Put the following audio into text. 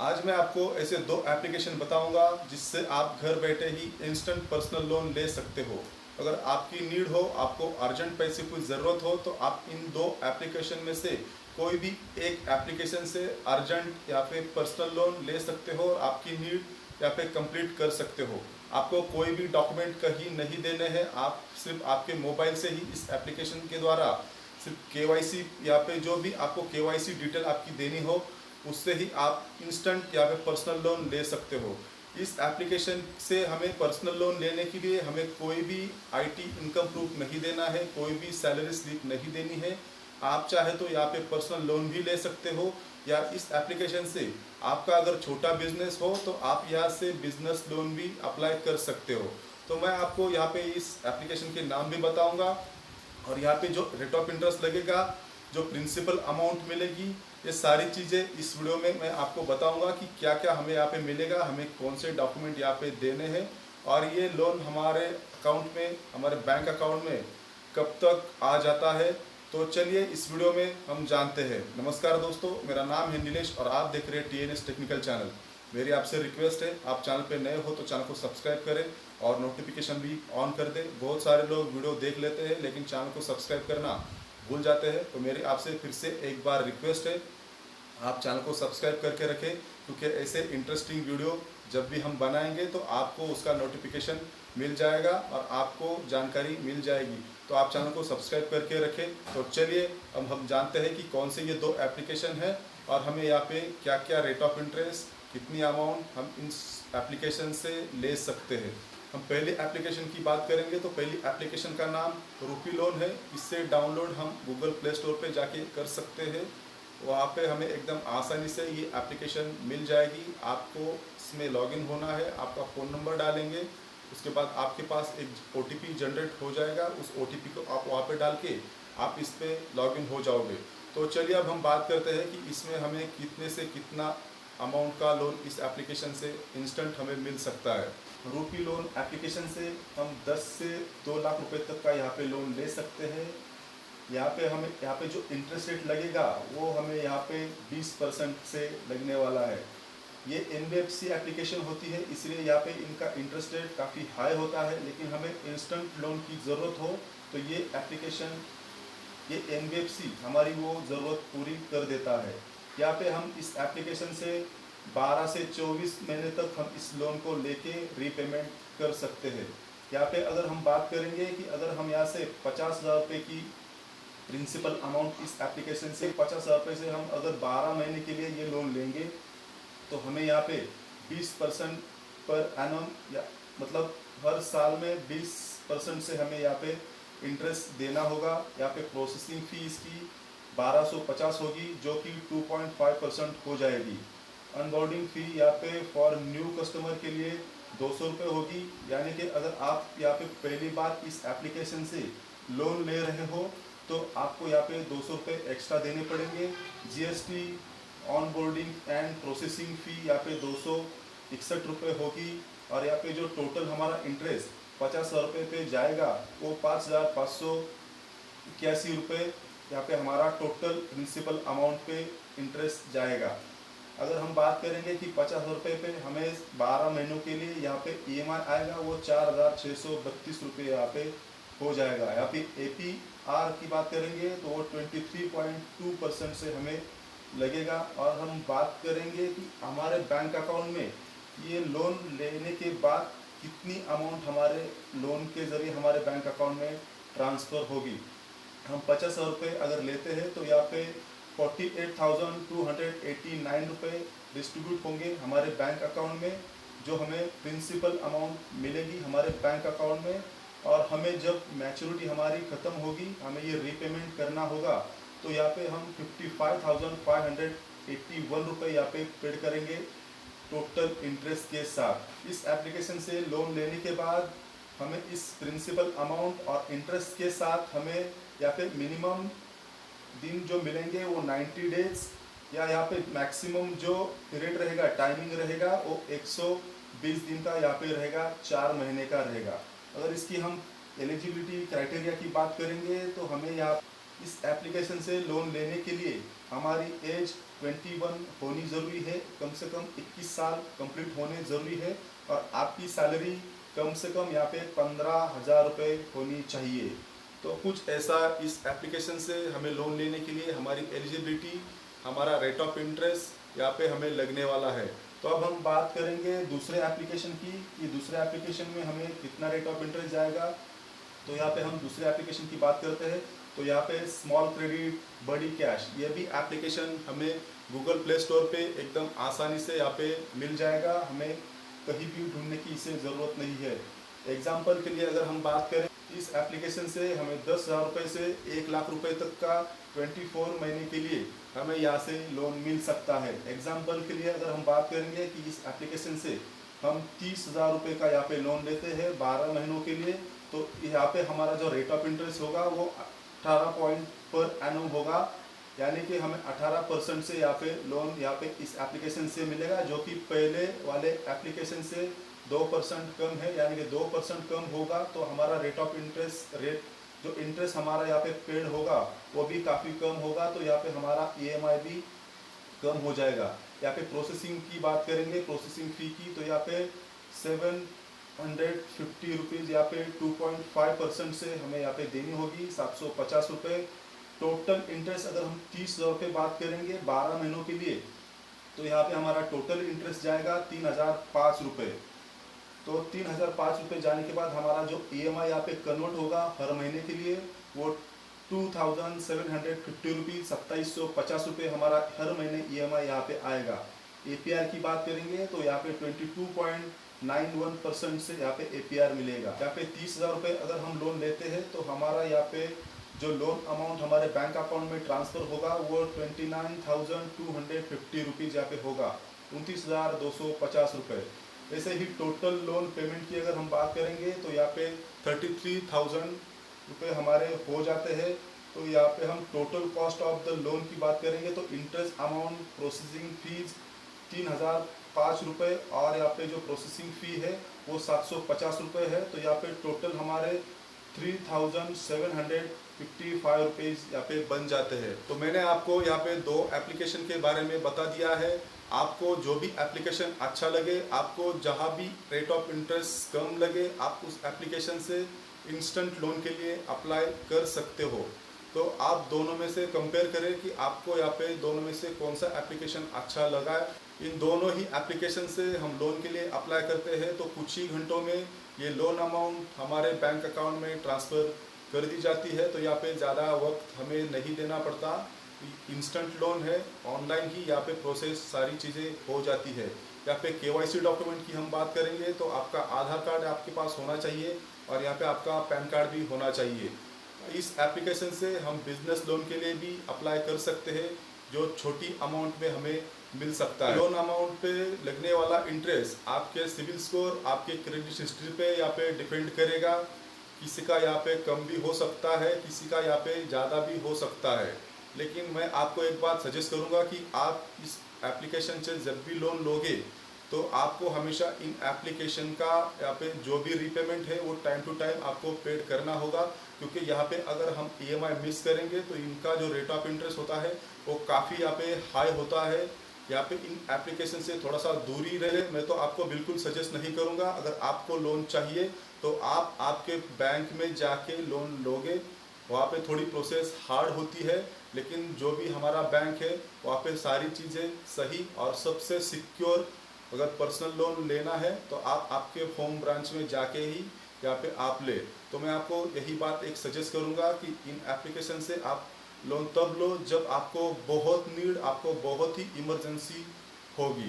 आज मैं आपको ऐसे दो एप्लीकेशन बताऊंगा जिससे आप घर बैठे ही इंस्टेंट पर्सनल लोन ले सकते हो। अगर आपकी नीड हो, आपको अर्जेंट पैसे की ज़रूरत हो, तो आप इन दो एप्लीकेशन में से कोई भी एक एप्लीकेशन से अर्जेंट या फिर पर्सनल लोन ले सकते हो और आपकी नीड या फिर कंप्लीट कर सकते हो। आपको कोई भी डॉक्यूमेंट कहीं नहीं देने हैं, आप सिर्फ आपके मोबाइल से ही इस एप्लीकेशन के द्वारा सिर्फ केवाईसी या फिर जो भी आपको केवाईसी डिटेल आपकी देनी हो, उससे ही आप इंस्टेंट या फिर पर्सनल लोन ले सकते हो। इस एप्लीकेशन से हमें पर्सनल लोन लेने के लिए हमें कोई भी आईटी इनकम प्रूफ नहीं देना है, कोई भी सैलरी स्लिप नहीं देनी है। आप चाहे तो यहाँ पे पर्सनल लोन भी ले सकते हो, या इस एप्लीकेशन से आपका अगर छोटा बिजनेस हो तो आप यहाँ से बिजनेस लोन भी अप्लाई कर सकते हो। तो मैं आपको यहाँ पे इस एप्लीकेशन के नाम भी बताऊंगा, और यहाँ पे जो रेट ऑफ इंटरेस्ट लगेगा, जो प्रिंसिपल अमाउंट मिलेगी, ये सारी चीज़ें इस वीडियो में मैं आपको बताऊंगा कि क्या क्या हमें यहाँ पे मिलेगा, हमें कौन से डॉक्यूमेंट यहाँ पे देने हैं, और ये लोन हमारे अकाउंट में, हमारे बैंक अकाउंट में कब तक आ जाता है। तो चलिए इस वीडियो में हम जानते हैं। नमस्कार दोस्तों, मेरा नाम है नीलेश और आप देख रहे हैं टीएनएस टेक्निकल चैनल। मेरी आपसे रिक्वेस्ट है, आप चैनल पे नए हो तो चैनल को सब्सक्राइब करें और नोटिफिकेशन भी ऑन कर दें। बहुत सारे लोग वीडियो देख लेते हैं लेकिन चैनल को सब्सक्राइब करना भूल जाते हैं, तो मेरी आपसे फिर से एक बार रिक्वेस्ट है, आप चैनल को सब्सक्राइब करके रखें, क्योंकि ऐसे इंटरेस्टिंग वीडियो जब भी हम बनाएंगे तो आपको उसका नोटिफिकेशन मिल जाएगा और आपको जानकारी मिल जाएगी। तो आप चैनल को सब्सक्राइब करके रखें। तो चलिए अब हम जानते हैं कि कौन से ये दो एप्लीकेशन है और हमें यहाँ पे क्या क्या रेट ऑफ इंटरेस्ट, कितनी अमाउंट हम इन एप्लीकेशन से ले सकते हैं। हम पहली एप्लीकेशन की बात करेंगे तो पहली एप्लीकेशन का नाम रूपी लोन है। इससे डाउनलोड हम गूगल प्ले स्टोर पे जाके कर सकते हैं। वहाँ पे हमें एकदम आसानी से ये एप्लीकेशन मिल जाएगी। आपको इसमें लॉगिन होना है, आपका फ़ोन नंबर डालेंगे, उसके बाद आपके पास एक ओटीपी जनरेट हो जाएगा। उस ओटीपी को आप वहाँ पे डाल के आप इस पर लॉगिन हो जाओगे। तो चलिए अब हम बात करते हैं कि इसमें हमें कितने से कितना अमाउंट का लोन इस एप्लीकेशन से इंस्टेंट हमें मिल सकता है। रूपी लोन एप्लीकेशन से हम 10 से 2 लाख रुपए तक का यहाँ पे लोन ले सकते हैं। यहाँ पे हमें यहाँ पे जो इंटरेस्ट रेट लगेगा वो हमें यहाँ पे 20% से लगने वाला है। ये एनबीएफसी एप्लीकेशन होती है, इसलिए यहाँ पे इनका इंटरेस्ट रेट काफ़ी हाई होता है। लेकिन हमें इंस्टेंट लोन की ज़रूरत हो तो ये एप्लीकेशन, ये एनबीएफसी हमारी वो ज़रूरत पूरी कर देता है। यहाँ पे हम इस एप्लीकेशन से 12 से 24 महीने तक हम इस लोन को लेके रीपेमेंट कर सकते हैं। यहाँ पे अगर हम बात करेंगे कि अगर हम यहाँ से 50,000 रुपये की प्रिंसिपल अमाउंट इस एप्लीकेशन से 50,000 रुपये से हम अगर 12 महीने के लिए ये लोन लेंगे तो हमें यहाँ पे 20% पर एनम, या मतलब हर साल में 20% से हमें यहाँ पे इंटरेस्ट देना होगा। यहाँ पे प्रोसेसिंग फ़ी इसकी 1250 होगी, जो कि 2.5% हो जाएगी। अनबोर्डिंग फ़ी यहाँ पे फॉर न्यू कस्टमर के लिए 200 रुपये होगी। यानी कि अगर आप यहाँ पे पहली बार इस एप्लीकेशन से लोन ले रहे हो तो आपको यहाँ पे 200 रुपये एक्स्ट्रा देने पड़ेंगे। GST, on boarding and processing fee यहाँ पे 261 रुपये होगी। और यहाँ पे जो टोटल हमारा इंटरेस्ट 50,000 रुपये पे जाएगा वो 5,581 रुपये यहाँ पे हमारा टोटल प्रिंसिपल अमाउंट पे इंटरेस्ट जाएगा। अगर हम बात करेंगे कि 50,000 रुपये पे हमें 12 महीनों के लिए यहाँ पे ईएमआई आएगा, वो 4,632 रुपये यहाँ पे हो जाएगा। यहाँ पे एपीआर की बात करेंगे तो वो 23.2% से हमें लगेगा। और हम बात करेंगे कि हमारे बैंक अकाउंट में ये लोन लेने के बाद कितनी अमाउंट हमारे लोन के ज़रिए हमारे बैंक अकाउंट में ट्रांसफ़र होगी। हम 50,000 रुपये अगर लेते हैं तो यहाँ पे 48,289 रुपये डिस्ट्रीब्यूट होंगे हमारे बैंक अकाउंट में, जो हमें प्रिंसिपल अमाउंट मिलेगी हमारे बैंक अकाउंट में। और हमें जब मैच्योरिटी हमारी ख़त्म होगी, हमें ये रीपेमेंट करना होगा, तो यहाँ पे हम 55,581 रुपये यहाँ पे पेड करेंगे टोटल इंटरेस्ट के साथ। इस एप्लीकेशन से लोन लेने के बाद हमें इस प्रिंसिपल अमाउंट और इंटरेस्ट के साथ हमें यहाँ पे मिनिमम दिन जो मिलेंगे वो 90 डेज, या यहाँ पे मैक्सिमम जो पीरियड रहेगा, टाइमिंग रहेगा, वो 120 दिन का यहाँ पे रहेगा, 4 महीने का रहेगा। अगर इसकी हम एलिजिबिलिटी क्राइटेरिया की बात करेंगे तो हमें यहाँ इस एप्लीकेशन से लोन लेने के लिए हमारी एज 21 होनी ज़रूरी है, कम से कम 21 साल कंप्लीट होने ज़रूरी है, और आपकी सैलरी कम से कम यहाँ पे 15,000 रुपये होनी चाहिए। तो कुछ ऐसा इस एप्लीकेशन से हमें लोन लेने के लिए हमारी एलिजिबिलिटी, हमारा रेट ऑफ इंटरेस्ट यहाँ पे हमें लगने वाला है। तो अब हम बात करेंगे दूसरे एप्लीकेशन की कि दूसरे एप्लीकेशन में हमें कितना रेट ऑफ इंटरेस्ट जाएगा। तो यहाँ पे हम दूसरे एप्लीकेशन की बात करते हैं। तो यहाँ पे स्मॉल क्रेडिट बड़ी कैश, ये भी एप्लीकेशन हमें गूगल प्ले स्टोर पे एकदम आसानी से यहाँ पे मिल जाएगा, हमें कहीं भी ढूंढने की इसे ज़रूरत नहीं है। एग्जाम्पल के लिए अगर हम बात करें, इस एप्लीकेशन से हमें 10,000 रुपये से 1,00,000 रुपये तक का 24 महीने के लिए हमें यहाँ से लोन मिल सकता है। एग्जाम्पल के लिए अगर हम बात करेंगे कि इस एप्लीकेशन से हम 30,000 रुपये का यहाँ पे लोन लेते हैं 12 महीनों के लिए, तो यहाँ पे हमारा जो रेट ऑफ इंटरेस्ट होगा वो 18 पॉइंट पर एनम होगा, यानी कि हमें 18% से यहाँ पे लोन यहाँ पे इस एप्लीकेशन से मिलेगा, जो कि पहले वाले एप्लीकेशन से 2% कम है, यानी कि 2% कम होगा। तो हमारा रेट ऑफ इंटरेस्ट जो इंटरेस्ट हमारा यहाँ पे पेड होगा वो भी काफ़ी कम होगा, तो यहाँ पे हमारा EMI भी कम हो जाएगा। यहाँ पे प्रोसेसिंग की बात करेंगे, प्रोसेसिंग फ़ी की, तो यहाँ पे 750 रुपीज़ यहाँ पे 2.5% से हमें यहाँ पे देनी होगी, 750 रुपये। टोटल इंटरेस्ट अगर हम 30,000 रुपये बात करेंगे 12 महीनों के लिए, तो यहाँ पे हमारा टोटल इंटरेस्ट जाएगा 3,005 रुपये। तो 3,005 रुपये जाने के बाद हमारा जो EMI यहाँ पे कन्वर्ट होगा हर महीने के लिए वो 2,750 रुपीज़, 2,750 रुपये हमारा हर महीने EMI यहाँ पे आएगा। APR की बात करेंगे तो यहाँ पे 22.91% से यहाँ पे APR मिलेगा। यहाँ पे 30,000 रुपये अगर हम लोन लेते हैं तो हमारा यहाँ पे जो लोन अमाउंट हमारे बैंक अकाउंट में ट्रांसफ़र होगा वो 29,250 रुपीज़ यहाँ पे होगा, 29,250 रुपये। ऐसे ही टोटल लोन पेमेंट की अगर हम बात करेंगे तो यहाँ पे 33,000 रुपये हमारे हो जाते हैं। तो यहाँ पे हम total cost of the loan की बात करेंगे तो इंटरेस्ट अमाउंट, प्रोसेसिंग फीस 3,005 रुपये, और यहाँ पे जो प्रोसेसिंग फ़ी है वो 750 रुपये है। तो यहाँ पे टोटल हमारे 3,755 रुपीज़ यहाँ पे बन जाते हैं। तो मैंने आपको यहाँ पे दो एप्लीकेशन के बारे में बता दिया है। आपको जो भी एप्लीकेशन अच्छा लगे, आपको जहाँ भी रेट ऑफ इंटरेस्ट कम लगे, आप उस एप्लीकेशन से इंस्टेंट लोन के लिए अप्लाई कर सकते हो। तो आप दोनों में से कंपेयर करें कि आपको यहाँ पे दोनों में से कौन सा एप्लीकेशन अच्छा लगा है। इन दोनों ही एप्लीकेशन से हम लोन के लिए अप्लाई करते हैं तो कुछ ही घंटों में ये लोन अमाउंट हमारे बैंक अकाउंट में ट्रांसफ़र कर दी जाती है। तो यहाँ पे ज़्यादा वक्त हमें नहीं देना पड़ता, इंस्टेंट लोन है, ऑनलाइन ही यहाँ पे प्रोसेस सारी चीज़ें हो जाती है। यहाँ पे KYC डॉक्यूमेंट की हम बात करेंगे तो आपका आधार कार्ड आपके पास होना चाहिए और यहाँ पे आपका पैन कार्ड भी होना चाहिए। इस एप्लीकेशन से हम बिजनेस लोन के लिए भी अप्लाई कर सकते हैं, जो छोटी अमाउंट में हमें मिल सकता है। लोन अमाउंट पे लगने वाला इंटरेस्ट आपके सिविल स्कोर, आपके क्रेडिट हिस्ट्री पे यहाँ पे डिपेंड करेगा। किसी का यहाँ पे कम भी हो सकता है, किसी का यहाँ पे ज़्यादा भी हो सकता है। लेकिन मैं आपको एक बात सजेस्ट करूँगा कि आप इस एप्लीकेशन से जब भी लोन लोगे तो आपको हमेशा इन एप्लीकेशन का यहाँ पे जो भी रीपेमेंट है वो टाइम टू टाइम आपको पेड करना होगा, क्योंकि यहाँ पे अगर हम EMI मिस करेंगे तो इनका जो रेट ऑफ इंटरेस्ट होता है वो काफ़ी यहाँ पे हाई होता है। यहाँ पे इन एप्लीकेशन से थोड़ा सा दूरी रहे। मैं तो आपको बिल्कुल सजेस्ट नहीं करूँगा। अगर आपको लोन चाहिए तो आप आपके बैंक में जाके लोन लोगे, वहाँ पे थोड़ी प्रोसेस हार्ड होती है, लेकिन जो भी हमारा बैंक है वहाँ पे सारी चीज़ें सही और सबसे सिक्योर। अगर पर्सनल लोन लेना है तो आप आपके होम ब्रांच में जाके ही यहाँ पे आप ले। तो मैं आपको यही बात एक सजेस्ट करूँगा कि इन एप्लीकेशन से आप लोन तब लो जब आपको बहुत नीड, आपको बहुत ही इमरजेंसी होगी।